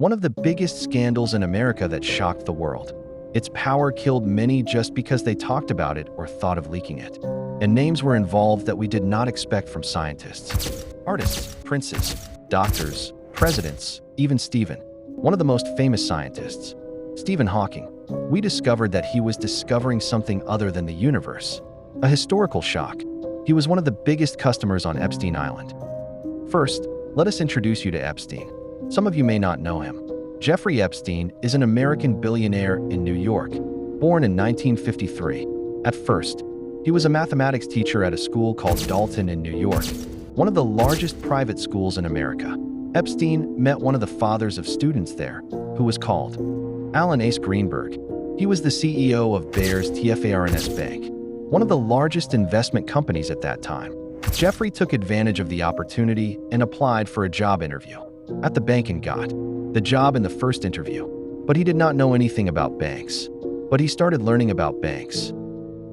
one of the biggest scandals in America that shocked the world. Its power killed many just because they talked about it or thought of leaking it. And names were involved that we did not expect from scientists. Artists, princes, doctors, presidents, even Stephen, one of the most famous scientists, Stephen Hawking. We discovered that he was discovering something other than the universe. A historical shock. He was one of the biggest customers on Epstein Island. First, let us introduce you to Epstein. Some of you may not know him. Jeffrey Epstein is an American billionaire in New York, born in 1953. At first, he was a mathematics teacher at a school called Dalton in New York, one of the largest private schools in America. Epstein met one of the fathers of students there, who was called Alan Ace Greenberg. He was the CEO of Bears TFARNS Bank, one of the largest investment companies at that time. Jeffrey took advantage of the opportunity and applied for a job interview at the bank and got the job in the first interview. But he did not know anything about banks. But he started learning about banks,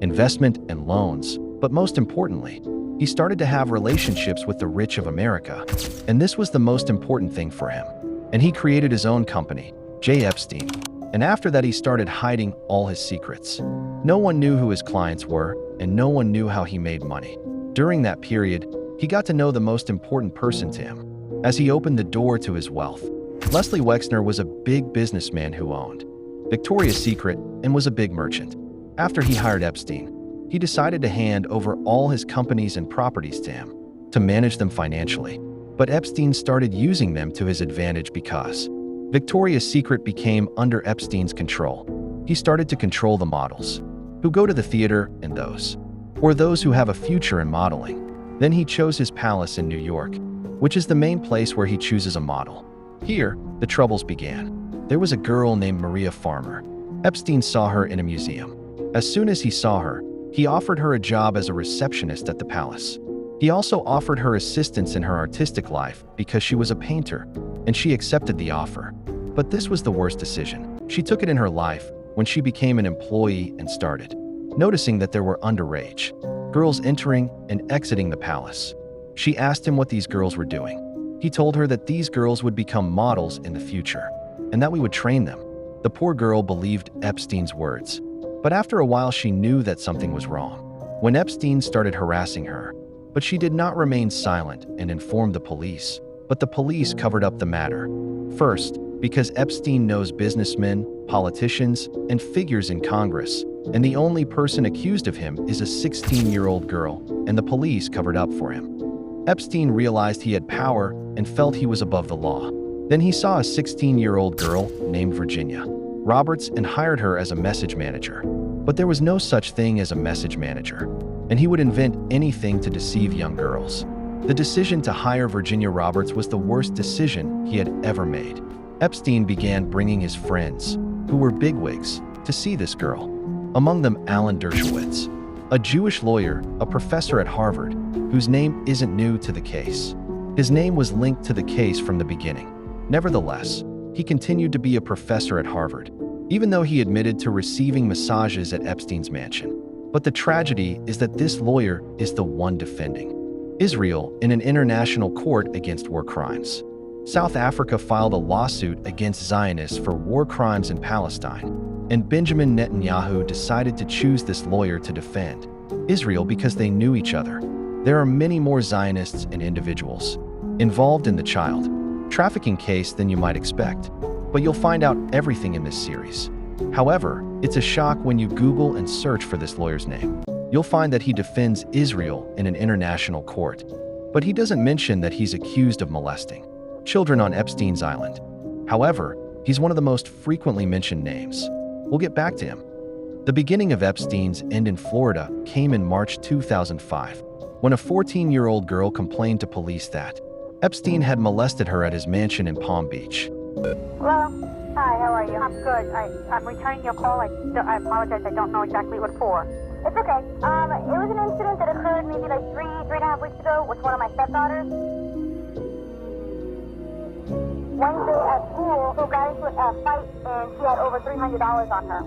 investment and loans. But most importantly, he started to have relationships with the rich of America. And this was the most important thing for him. And he created his own company, J. Epstein. And after that, he started hiding all his secrets. No one knew who his clients were, and no one knew how he made money. During that period, he got to know the most important person to him, as he opened the door to his wealth. Leslie Wexner was a big businessman who owned Victoria's Secret and was a big merchant. After he hired Epstein, he decided to hand over all his companies and properties to him to manage them financially. But Epstein started using them to his advantage because Victoria's Secret became under Epstein's control. He started to control the models who go to the theater and those who have a future in modeling. Then he chose his palace in New York, which is the main place where he chooses a model. Here, the troubles began. There was a girl named Maria Farmer. Epstein saw her in a museum. As soon as he saw her, he offered her a job as a receptionist at the palace. He also offered her assistance in her artistic life because she was a painter, and she accepted the offer. But this was the worst decision she took it in her life when she became an employee and started noticing that there were underage girls entering and exiting the palace. She asked him what these girls were doing. He told her that these girls would become models in the future, and that we would train them. The poor girl believed Epstein's words. But after a while, she knew that something was wrong. When Epstein started harassing her, but she did not remain silent and informed the police. But the police covered up the matter. First, because Epstein knows businessmen, politicians, and figures in Congress, and the only person accused of him is a 16-year-old girl, and the police covered up for him. Epstein realized he had power and felt he was above the law. Then he saw a 16-year-old girl named Virginia Roberts and hired her as a message manager. But there was no such thing as a message manager, and he would invent anything to deceive young girls. The decision to hire Virginia Roberts was the worst decision he had ever made. Epstein began bringing his friends, who were bigwigs, to see this girl. Among them Alan Dershowitz, a Jewish lawyer, a professor at Harvard, whose name isn't new to the case. His name was linked to the case from the beginning. Nevertheless, he continued to be a professor at Harvard, even though he admitted to receiving massages at Epstein's mansion. But the tragedy is that this lawyer is the one defending Israel in an international court against war crimes. South Africa filed a lawsuit against Zionists for war crimes in Palestine, and Benjamin Netanyahu decided to choose this lawyer to defend Israel because they knew each other. There are many more Zionists and individuals involved in the child trafficking case than you might expect, but you'll find out everything in this series. However, it's a shock when you Google and search for this lawyer's name. You'll find that he defends Israel in an international court, but he doesn't mention that he's accused of molesting children on Epstein's island. However, he's one of the most frequently mentioned names. We'll get back to him. The beginning of Epstein's end in Florida came in March 2005, when a 14-year-old girl complained to police that Epstein had molested her at his mansion in Palm Beach. Hello. Hi, how are you? I'm good. I'm returning your call. I apologize. I don't know exactly what for. It's okay. It was an incident that occurred maybe like three and a half weeks ago with one of my stepdaughters. Wednesday at school, who got into a fight, and she had over $300 on her.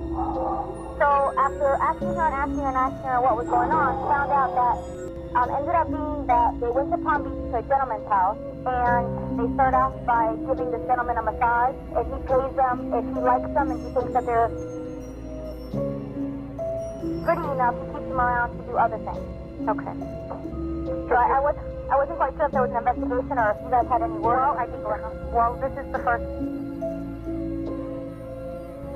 So after asking her what was going on, found out that ended up being that they went to Palm Beach to a gentleman's house. and they start off by giving this gentleman a massage, and he pays them if he likes them and he thinks that they're pretty enough to keep them around to do other things. Okay. So I wasn't quite sure if there was an investigation or if you guys had any word. Well, this is the first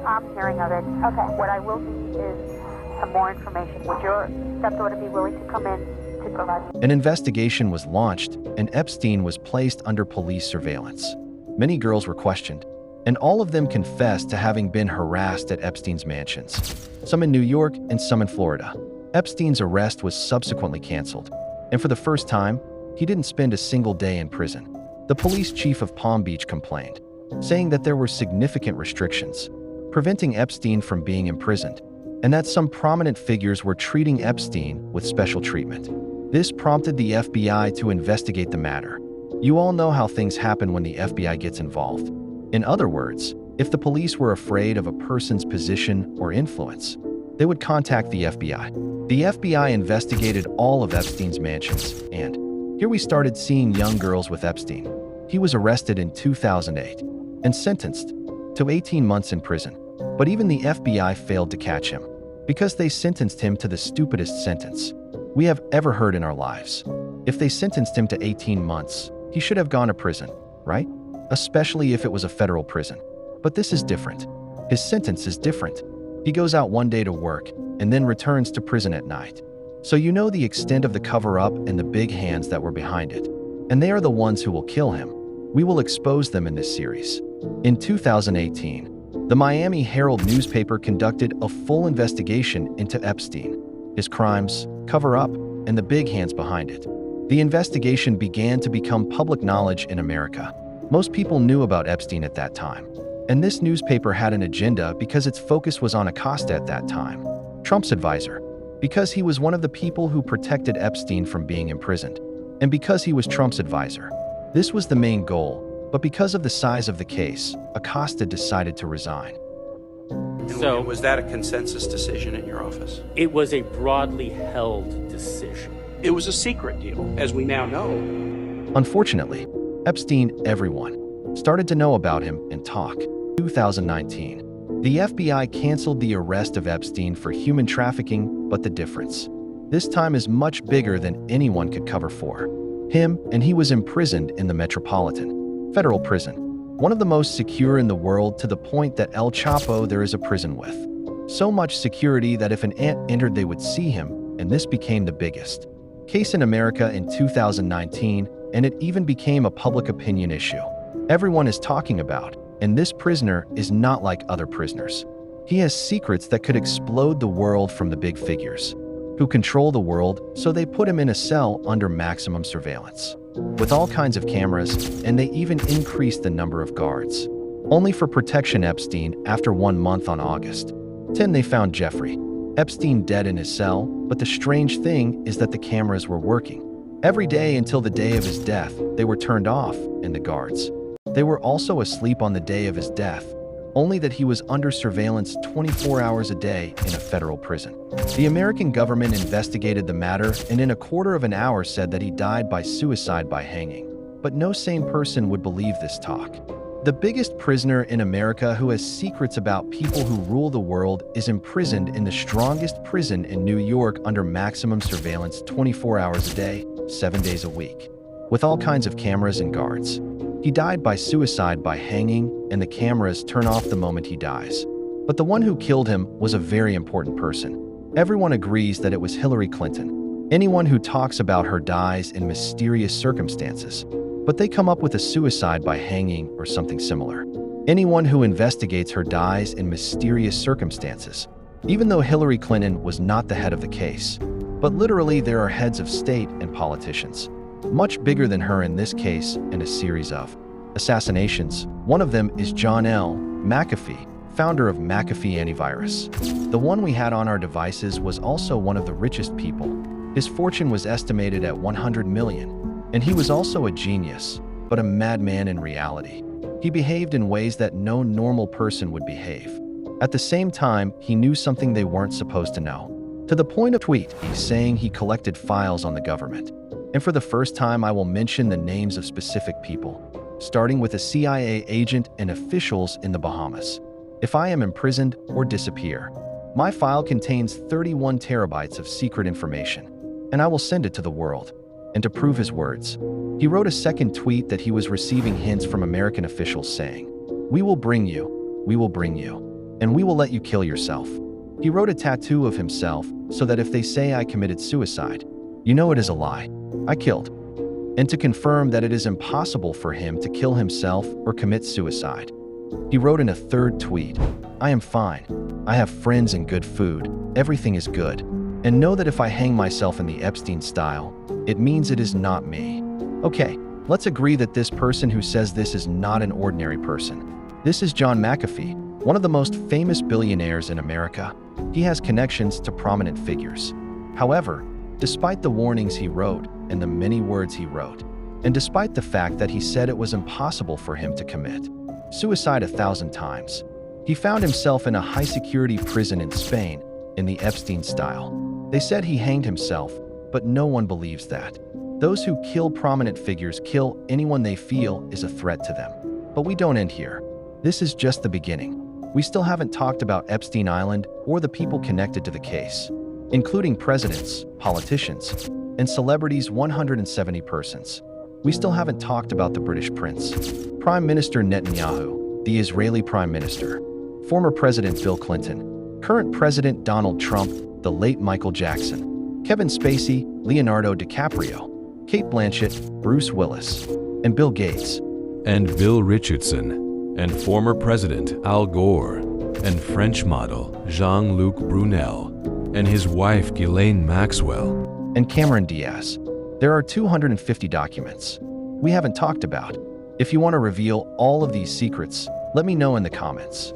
I'm hearing of it. Okay. What I will need is some more information. Would your stepdaughter be willing to come in to provide me? An investigation was launched, and Epstein was placed under police surveillance. Many girls were questioned, and all of them confessed to having been harassed at Epstein's mansions, some in New York and some in Florida. Epstein's arrest was subsequently canceled, and for the first time, he didn't spend a single day in prison. The police chief of Palm Beach complained, saying that there were significant restrictions preventing Epstein from being imprisoned, and that some prominent figures were treating Epstein with special treatment. This prompted the FBI to investigate the matter. You all know how things happen when the FBI gets involved. In other words, if the police were afraid of a person's position or influence, they would contact the FBI. The FBI investigated all of Epstein's mansions, and here we started seeing young girls with Epstein. He was arrested in 2008 and sentenced to 18 months in prison. But even the FBI failed to catch him, because they sentenced him to the stupidest sentence we have ever heard in our lives. If they sentenced him to 18 months, he should have gone to prison, right? Especially if it was a federal prison. But this is different. His sentence is different. He goes out one day to work and then returns to prison at night. So you know the extent of the cover-up and the big hands that were behind it. And they are the ones who will kill him. We will expose them in this series. In 2018, the Miami Herald newspaper conducted a full investigation into Epstein, his crimes, cover-up, and the big hands behind it. The investigation began to become public knowledge in America. Most people knew about Epstein at that time. And this newspaper had an agenda because its focus was on Acosta at that time, Trump's advisor, because he was one of the people who protected Epstein from being imprisoned, and because he was Trump's advisor. This was the main goal. But because of the size of the case, Acosta decided to resign. So, was that a consensus decision at your office? It was a broadly held decision. It was a secret deal, as we now know. Unfortunately, Epstein, everyone, started to know about him and talk. 2019, the FBI canceled the arrest of Epstein for human trafficking, but the difference this time is much bigger than anyone could cover for him, and he was imprisoned in the Metropolitan Federal Prison, one of the most secure in the world, to the point that El Chapo there is a prison with so much security that if an ant entered they would see him, and this became the biggest case in America in 2019, and it even became a public opinion issue everyone is talking about. And this prisoner is not like other prisoners. He has secrets that could explode the world from the big figures who control the world, so they put him in a cell under maximum surveillance, with all kinds of cameras, and they even increased the number of guards. Only for protection Epstein, after 1 month on August 10, they found Jeffrey Epstein dead in his cell, but the strange thing is that the cameras were working. Every day until the day of his death, they were turned off, and the guards, they were also asleep on the day of his death, only that he was under surveillance 24 hours a day in a federal prison. The American government investigated the matter and in a quarter of an hour said that he died by suicide by hanging. But no sane person would believe this talk. The biggest prisoner in America who has secrets about people who rule the world is imprisoned in the strongest prison in New York under maximum surveillance 24 hours a day, 7 days a week, with all kinds of cameras and guards. He died by suicide by hanging, and the cameras turn off the moment he dies. But the one who killed him was a very important person. Everyone agrees that it was Hillary Clinton. Anyone who talks about her dies in mysterious circumstances, but they come up with a suicide by hanging or something similar. Anyone who investigates her dies in mysterious circumstances, even though Hillary Clinton was not the head of the case. But literally there are heads of state and politicians, much bigger than her in this case, in a series of assassinations. One of them is John L. McAfee, founder of McAfee Antivirus. The one we had on our devices was also one of the richest people. His fortune was estimated at 100 million, and he was also a genius, but a madman in reality. He behaved in ways that no normal person would behave. At the same time, he knew something they weren't supposed to know, to the point of tweet saying he collected files on the government. And for the first time, I will mention the names of specific people, starting with a CIA agent and officials in the Bahamas. If I am imprisoned or disappear, my file contains 31 terabytes of secret information, and I will send it to the world. And to prove his words, he wrote a second tweet that he was receiving hints from American officials saying, "We will bring you, and we will let you kill yourself." He wrote a tattoo of himself so that if they say I committed suicide, you know it is a lie. I killed. And to confirm that it is impossible for him to kill himself or commit suicide, he wrote in a third tweet, "I am fine. I have friends and good food. Everything is good. And know that if I hang myself in the Epstein style, it means it is not me." Okay, let's agree that this person who says this is not an ordinary person. This is John McAfee, one of the most famous billionaires in America. He has connections to prominent figures. However, despite the warnings he wrote and the many words he wrote, and despite the fact that he said it was impossible for him to commit suicide 1,000 times, he found himself in a high-security prison in Spain in the Epstein style. They said he hanged himself, but no one believes that. Those who kill prominent figures kill anyone they feel is a threat to them. But we don't end here. This is just the beginning. We still haven't talked about Epstein Island or the people connected to the case, including presidents, politicians, and celebrities. 170 persons. We still haven't talked about the British prince, Prime Minister Netanyahu, the Israeli Prime Minister, former President Bill Clinton, current President Donald Trump, the late Michael Jackson, Kevin Spacey, Leonardo DiCaprio, Kate Blanchett, Bruce Willis, and Bill Gates. And Bill Richardson, and former President Al Gore, and French model Jean-Luc Brunel, and his wife Ghislaine Maxwell. And Cameron Diaz. There are 250 documents we haven't talked about. If you want to reveal all of these secrets, let me know in the comments.